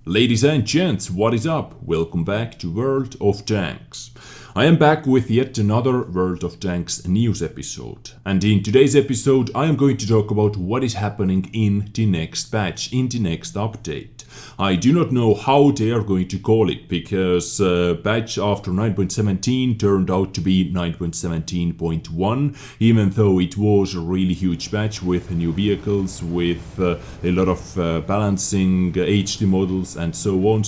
Ladies and gents, what is up? Welcome back to World of Tanks. I am back with yet another World of Tanks news episode. And in today's episode I am going to talk about what is happening in the next patch, in the next update. I do not know how they are going to call it, because patch after 9.17 turned out to be 9.17.1, even though it was a really huge patch with new vehicles, with a lot of balancing HD models and so on.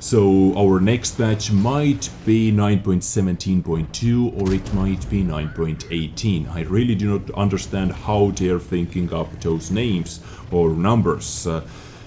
So our next patch might be 9.17.2 or it might be 9.18. I really do not understand how they are thinking up those names or numbers.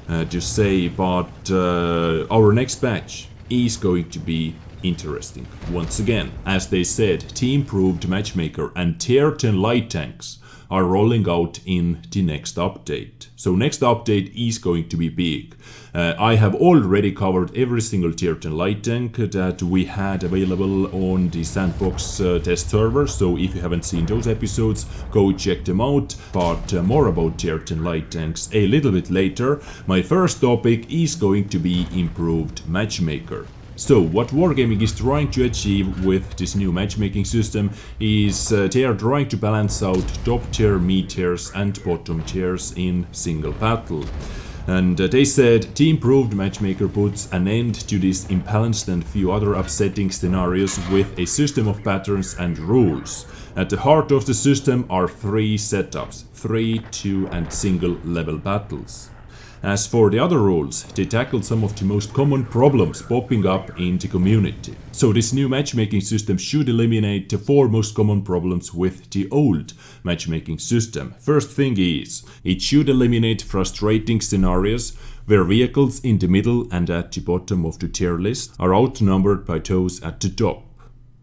To say, but our next patch is going to be interesting. Once again, as they said, the improved Matchmaker and Tier 10 light tanks are rolling out in the next update. So next update is going to be big. I have already covered every single Tier 10 light tank that we had available on the Sandbox test server, so if you haven't seen those episodes, go check them out. But more about Tier 10 light tanks a little bit later. My first topic is going to be improved Matchmaker. So what Wargaming is trying to achieve with this new matchmaking system is they are trying to balance out top tier, mid tiers and bottom tiers in single battle. And they said the improved matchmaker puts an end to this imbalanced and few other upsetting scenarios with a system of patterns and rules. At the heart of the system are three setups: 3, 2 and single level battles. As for the other rules, they tackled some of the most common problems popping up in the community. So this new matchmaking system should eliminate the 4 most common problems with the old matchmaking system. First thing is, it should eliminate frustrating scenarios where vehicles in the middle and at the bottom of the tier list are outnumbered by those at the top,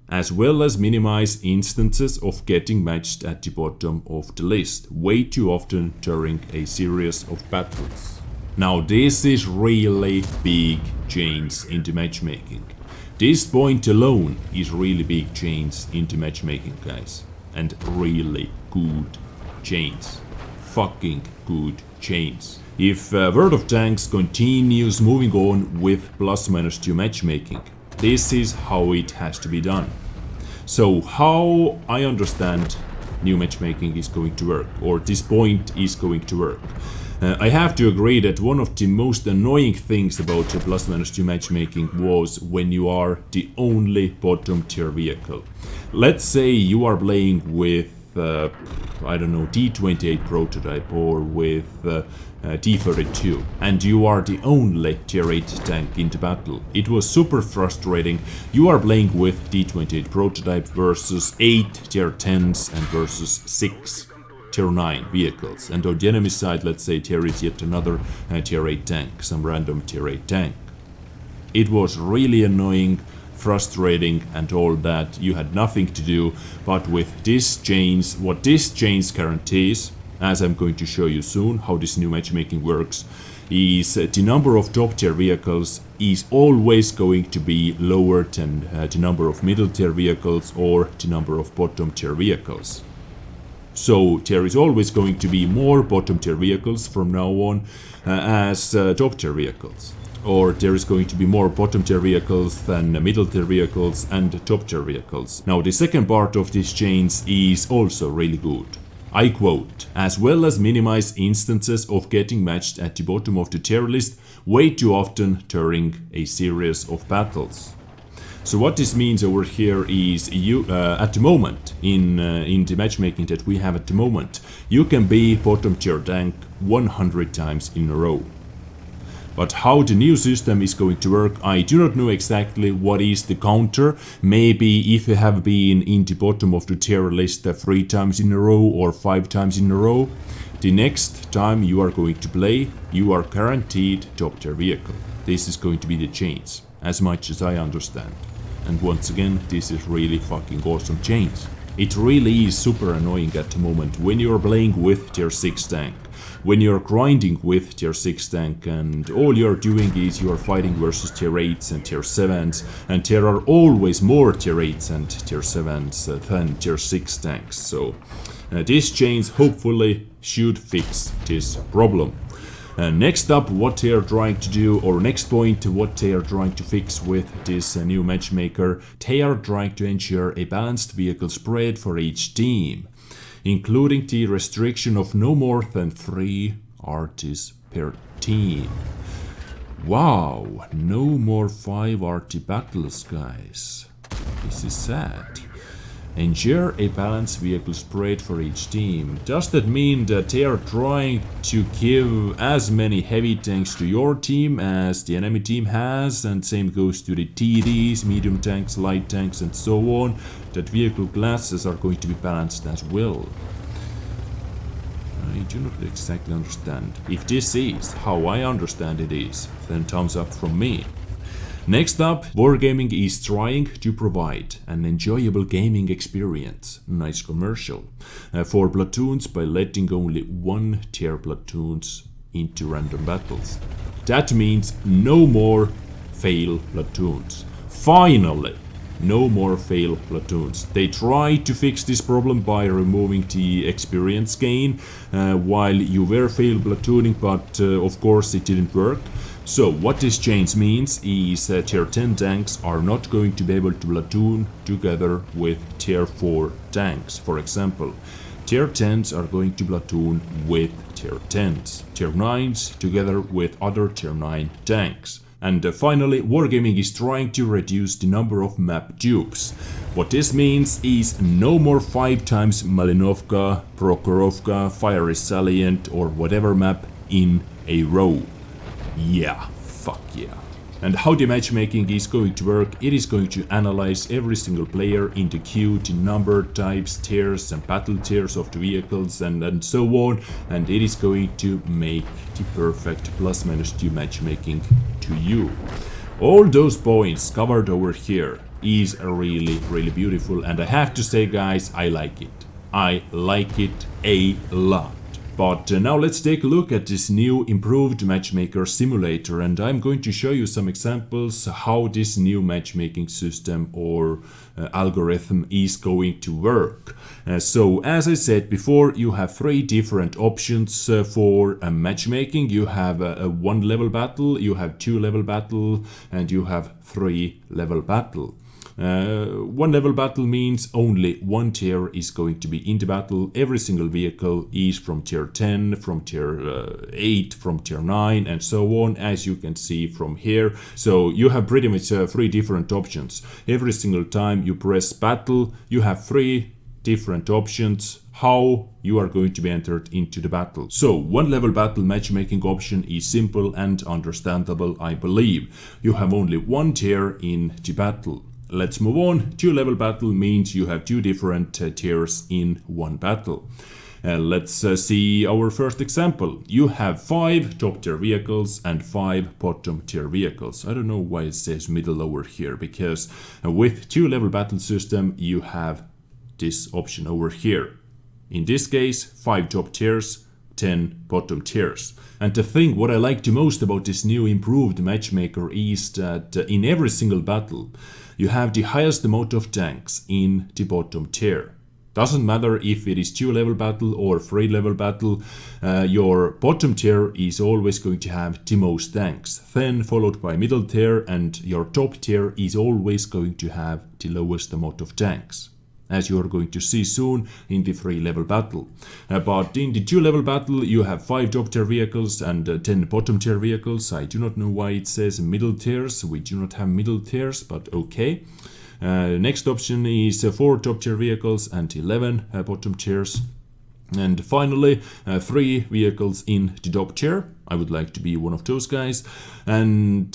as well as minimize instances of getting matched at the bottom of the list way too often during a series of battles. Now this is really big change into matchmaking. This point alone is really big change into matchmaking, guys. And really good change. Fucking good change. If World of Tanks continues moving on with ±2 matchmaking, this is how it has to be done. So how I understand new matchmaking is going to work, or this point is going to work. I have to agree that one of the most annoying things about the ±2 matchmaking was when you are the only bottom tier vehicle. Let's say you are playing with, I don't know, D28 prototype or with D32 and you are the only tier 8 tank in the battle. It was super frustrating. You are playing with D28 prototype versus 8 tier 10s and versus 6 tier 9 vehicles, and on the enemy side, let's say there is yet another tier 8 tank, some random tier 8 tank. It was really annoying, frustrating and all that. You had nothing to do, but with this change, what this change guarantees, as I'm going to show you soon how this new matchmaking works, is the number of top tier vehicles is always going to be lower than the number of middle tier vehicles or the number of bottom tier vehicles. So there is always going to be more bottom tier vehicles from now on as top tier vehicles. Or there is going to be more bottom tier vehicles than middle tier vehicles and top tier vehicles. Now the second part of this change is also really good. I quote, as well as minimize instances of getting matched at the bottom of the tier list way too often during a series of battles. So what this means over here is you, at the moment, in the matchmaking that we have at the moment, you can be bottom tier tank 100 times in a row. But how the new system is going to work, I do not know exactly what is the counter. Maybe if you have been in the bottom of the tier list 3 times in a row or 5 times in a row, the next time you are going to play, you are guaranteed top tier vehicle. This is going to be the change, as much as I understand. And once again, this is really fucking awesome change. It really is super annoying at the moment when you're playing with tier 6 tank, when you're grinding with tier 6 tank and all you're doing is you're fighting versus tier 8s and tier 7s, and there are always more tier 8s and tier 7s than tier 6 tanks. So this change hopefully should fix this problem. Next up, what they are trying to do, or next point, what they are trying to fix with this new matchmaker, they are trying to ensure a balanced vehicle spread for each team, including the restriction of no more than 3 artists per team. Wow, no more 5 RT battles, guys. This is sad. Ensure a balanced vehicle spread for each team. Does that mean that they are trying to give as many heavy tanks to your team as the enemy team has, and same goes to the TDs, medium tanks, light tanks and so on, that vehicle classes are going to be balanced as well? I do not exactly understand. If this is how I understand it is, then thumbs up from me. Next up, Wargaming is trying to provide an enjoyable gaming experience, nice commercial, for platoons by letting only 1 tier platoons into random battles. That means no more fail platoons. Finally, no more fail platoons. They tried to fix this problem by removing the experience gain while you were fail platooning, but of course it didn't work. So what this change means is that tier 10 tanks are not going to be able to platoon together with tier 4 tanks. For example, tier 10s are going to platoon with tier 10s, tier 9s together with other tier 9 tanks. And finally, Wargaming is trying to reduce the number of map dupes. What this means is no more 5 times Malinovka, Prokhorovka, Fiery Salient or whatever map in a row. Yeah, fuck yeah. And how the matchmaking is going to work, it is going to analyze every single player in the queue, the number, types, tiers and battle tiers of the vehicles and so on, and it is going to make the perfect +-2 matchmaking to you. All those points covered over here is really beautiful, and I have to say, guys, I like it. I like it a lot. But now let's take a look at this new improved matchmaker simulator, and I'm going to show you some examples how this new matchmaking system or algorithm is going to work. So as I said before, you have 3 different options for matchmaking. You have a 1 level battle, you have 2 level battle, and you have 3 level battle. 1 level battle means only 1 tier is going to be in the battle. Every single vehicle is from tier 10, from tier 8, from tier 9 and so on, as you can see from here. So you have pretty much 3 different options. Every single time you press battle, you have 3 different options how you are going to be entered into the battle. So 1 level battle matchmaking option is simple and understandable, I believe. You have only 1 tier in the battle. Let's move on. 2 level battle means you have 2 different tiers in 1 battle. Let's see our first example. You have 5 top tier vehicles and 5 bottom tier vehicles. I don't know why it says middle over here, because with 2 level battle system you have this option over here. In this case, 5 top tiers, 10 bottom tiers. And the thing what I like the most about this new improved matchmaker is that in every single battle you have the highest amount of tanks in the bottom tier. Doesn't matter if it is 2 level battle or 3 level battle, your bottom tier is always going to have the most tanks, then followed by middle tier, and your top tier is always going to have the lowest amount of tanks, as you are going to see soon in the 3 level battle. But in the 2 level battle you have 5 top tier vehicles and 10 bottom tier vehicles. I do not know why it says middle tiers. We do not have middle tiers, but okay. Next option is 4 top tier vehicles and 11 bottom tiers. And finally 3 vehicles in the top tier. I would like to be one of those guys. And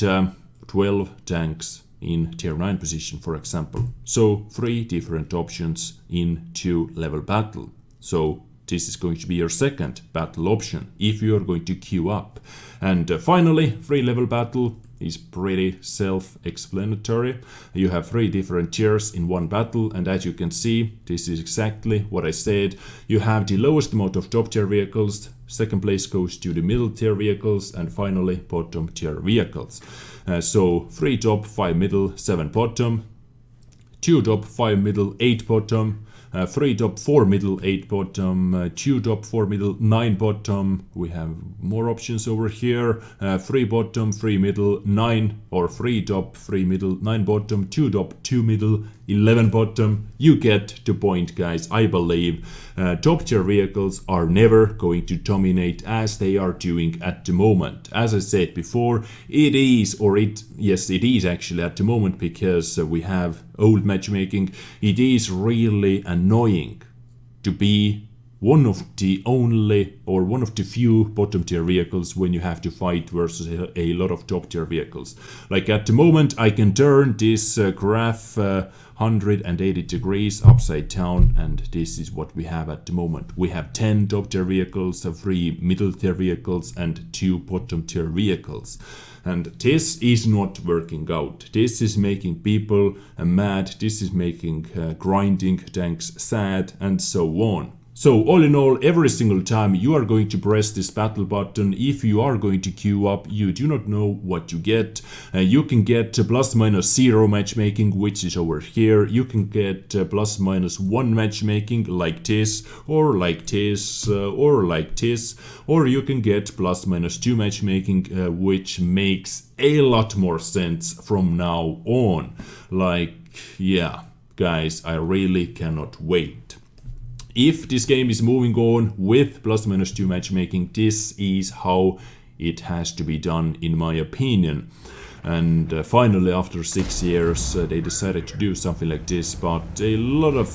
12 tanks in tier 9 position, for example. So 3 different options in 2 level battle. So this is going to be your second battle option if you are going to queue up. And finally, 3 level battle is pretty self-explanatory. You have 3 different tiers in 1 battle, and as you can see, this is exactly what I said. You have the lowest amount of top tier vehicles, second place goes to the middle tier vehicles, and finally bottom tier vehicles. So 3 top, 5 middle, 7 bottom, 2 top, 5 middle, 8 bottom, 3 top, 4 middle, 8 bottom, 2 top, 4 middle, 9 bottom. We have more options over here. 3 bottom, 3 middle, 9 or 3 top, 3 middle, 9 bottom, 2 top, 2 middle, 11 bottom. You get the point, guys. I believe top tier vehicles are never going to dominate as they are doing at the moment. As I said before, it is actually at the moment, because we have old matchmaking. It is really annoying to be one of the only or one of the few bottom tier vehicles when you have to fight versus a lot of top tier vehicles. Like at the moment, I can turn this graph 180 degrees upside down, and this is what we have at the moment. We have 10 top tier vehicles, 3 middle tier vehicles, and 2 bottom tier vehicles. And this is not working out. This is making people mad. This is making grinding tanks sad, and so on. So all in all, every single time you are going to press this battle button, if you are going to queue up, you do not know what you get. You can get ±0 matchmaking, which is over here. You can get ±1 matchmaking like this, or like this, or like this. Or you can get ±2 matchmaking, which makes a lot more sense from now on. Like, yeah, guys, I really cannot wait. If this game is moving on with ±2 matchmaking, this is how it has to be done, in my opinion. And finally, after 6 years, they decided to do something like this. But a lot of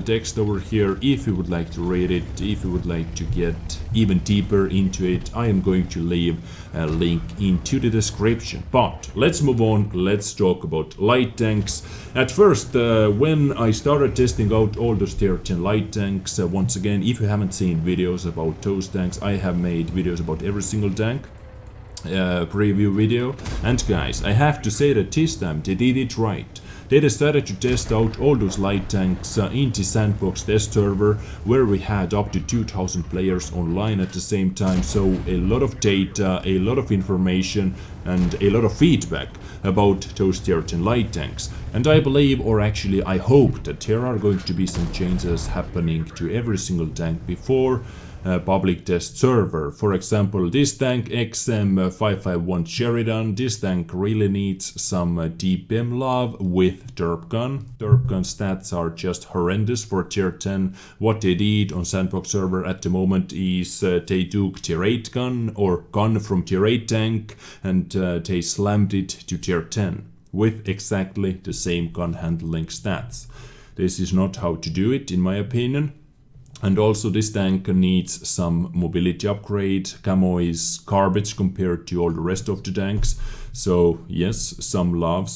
text over here. If you would like to read it, if you would like to get even deeper into it, I am going to leave a link into the description. But let's move on. Let's talk about light tanks. At first, when I started testing out all those tier 10 light tanks, once again, if you haven't seen videos about those tanks, I have made videos about every single tank. Preview video, and guys, I have to say that this time they did it right. They decided to test out all those light tanks in the sandbox test server, where we had up to 2000 players online at the same time, so a lot of data, a lot of information, and a lot of feedback about those tier 10 light tanks. And I believe, or actually I hope, that there are going to be some changes happening to every single tank before public test server. For example, this tank XM551 Sheridan, this tank really needs some DPM love with derp gun. Derp gun stats are just horrendous for tier 10. What they did on sandbox server at the moment is they took tier 8 gun or gun from tier 8 tank, and they slammed it to tier 10 with exactly the same gun handling stats. This is not how to do it, in my opinion. And also this tank needs some mobility upgrade. Camo is garbage compared to all the rest of the tanks. So yes, some love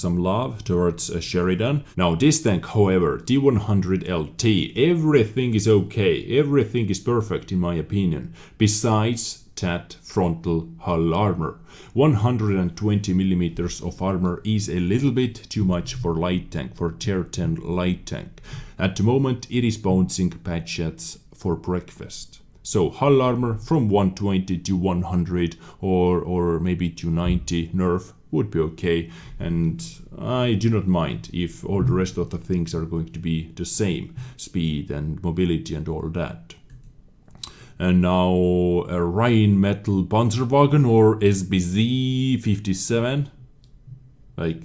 towards Sheridan. Now this tank, however, T100LT, everything is okay. Everything is perfect, in my opinion. Besides that frontal hull armor. 120 millimeters of armor is a little bit too much for light tank, for tier 10 light tank. At the moment it is bouncing patchets for breakfast. So hull armor from 120 to 100 or maybe to 90 nerf would be okay, and I do not mind if all the rest of the things are going to be the same, speed and mobility and all that. And now a Rheinmetall Panzerwagen, or SBZ57. Like,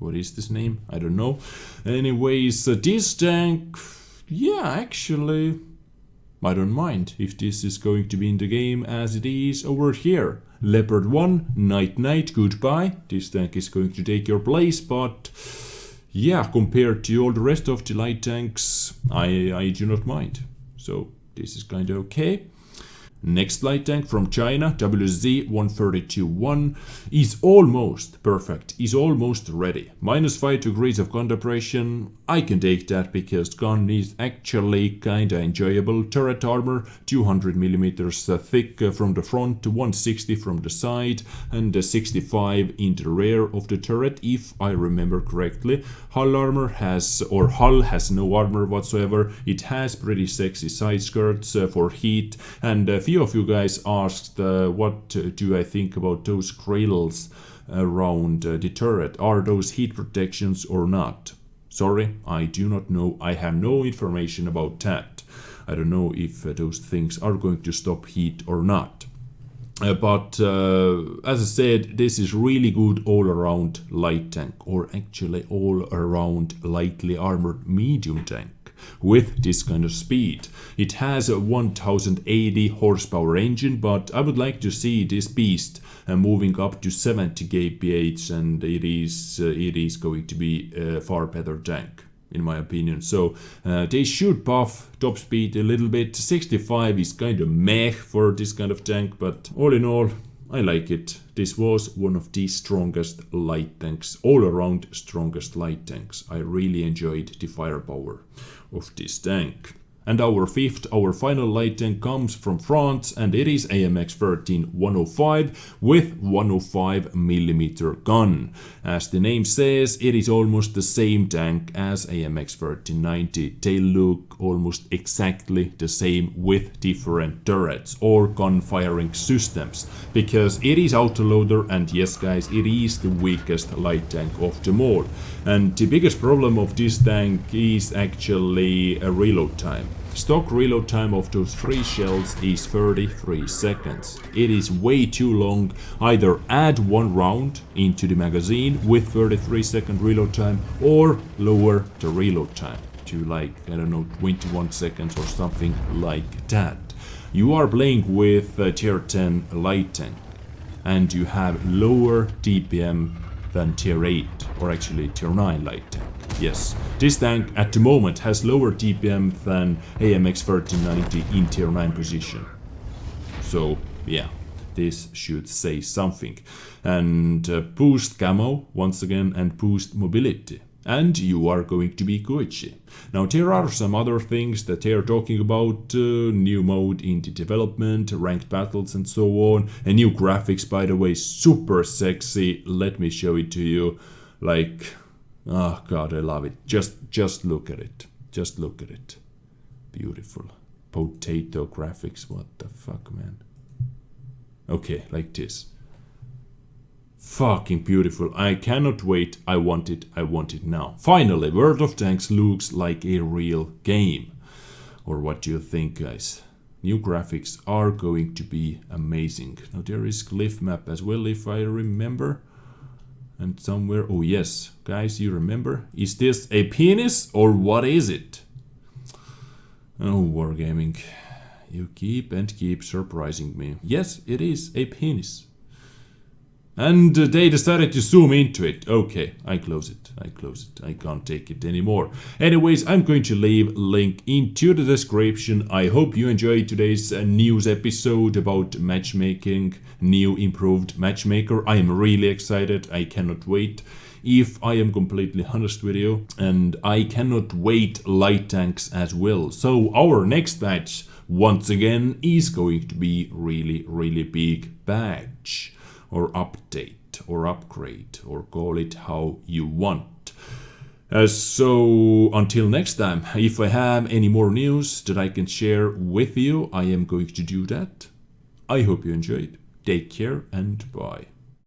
what is this name? I don't know. Anyways, this tank, yeah, actually, I don't mind if this is going to be in the game as it is over here. Leopard 1, night, goodbye. This tank is going to take your place, but yeah, compared to all the rest of the light tanks, I do not mind. So this is kind of okay. Next light tank from China, WZ-132-1, is almost perfect, is almost ready. -5 degrees of gun depression, I can take that because gun is actually kinda enjoyable. Turret armor, 200 millimeters thick from the front, 160 from the side, and 65 in the rear of the turret, if I remember correctly. Hull has no armor whatsoever. It has pretty sexy side skirts for heat, and a few of you guys asked what do I think about those grills around the turret. Are those heat protections or not? Sorry, I do not know. I have no information about that. I don't know if those things are going to stop heat or not. But as I said, this is really good all-around light tank, or actually all-around lightly armored medium tank with this kind of speed. It has a 1080 horsepower engine, but I would like to see this beast moving up to 70 kph, and it is going to be a far better tank, in my opinion. So they should buff top speed a little bit. 65 is kind of meh for this kind of tank, but all in all, I like it. This was one of the strongest light tanks, all around strongest light tanks. I really enjoyed the firepower of this tank. And our final light tank comes from France, and it is AMX 13-105 with 105mm gun. As the name says, it is almost the same tank as AMX 1390. They look almost exactly the same with different turrets or gun firing systems, because it is autoloader, and yes guys, it is the weakest light tank of them all. And the biggest problem of this tank is actually a reload time. Stock reload time of those 3 shells is 33 seconds. It is way too long. Either add 1 round into the magazine with 33-second reload time, or lower the reload time to, like, I don't know, 21 seconds or something like that. You are playing with a tier 10 light tank, and you have lower DPM than tier 8, or actually tier 9 light tank. Yes, this tank at the moment has lower DPM than AMX 1390 in tier 9 position. So yeah, this should say something. And boost camo once again, and boost mobility. And you are going to be Koichi. Now there are some other things that they are talking about, new mode in the development, ranked battles and so on, and new graphics, by the way, super sexy. Let me show it to you. Like, oh god, I love it. Just look at it. Just look at it. Beautiful. Potato graphics, what the fuck, man. Okay, like this. Fucking beautiful. I cannot wait. I want it now. Finally, World of Tanks looks like a real game. Or what do you think, guys? New graphics are going to be amazing. Now there is cliff map as well, if I remember. And somewhere, oh yes, guys, you remember? Is this a penis or what is it? Oh, Wargaming, you keep surprising me. Yes, it is a penis. And they decided to zoom into it. Okay, I close it. I can't take it anymore. Anyways, I'm going to leave a link into the description. I hope you enjoyed today's news episode about matchmaking, new improved Matchmaker. I am really excited. I cannot wait, if I am completely honest with you. And I cannot wait light tanks as well. So our next batch, once again, is going to be really big batch. Or update, or upgrade, or call it how you want. So until next time, if I have any more news that I can share with you, I am going to do that. I hope you enjoyed. Take care and bye.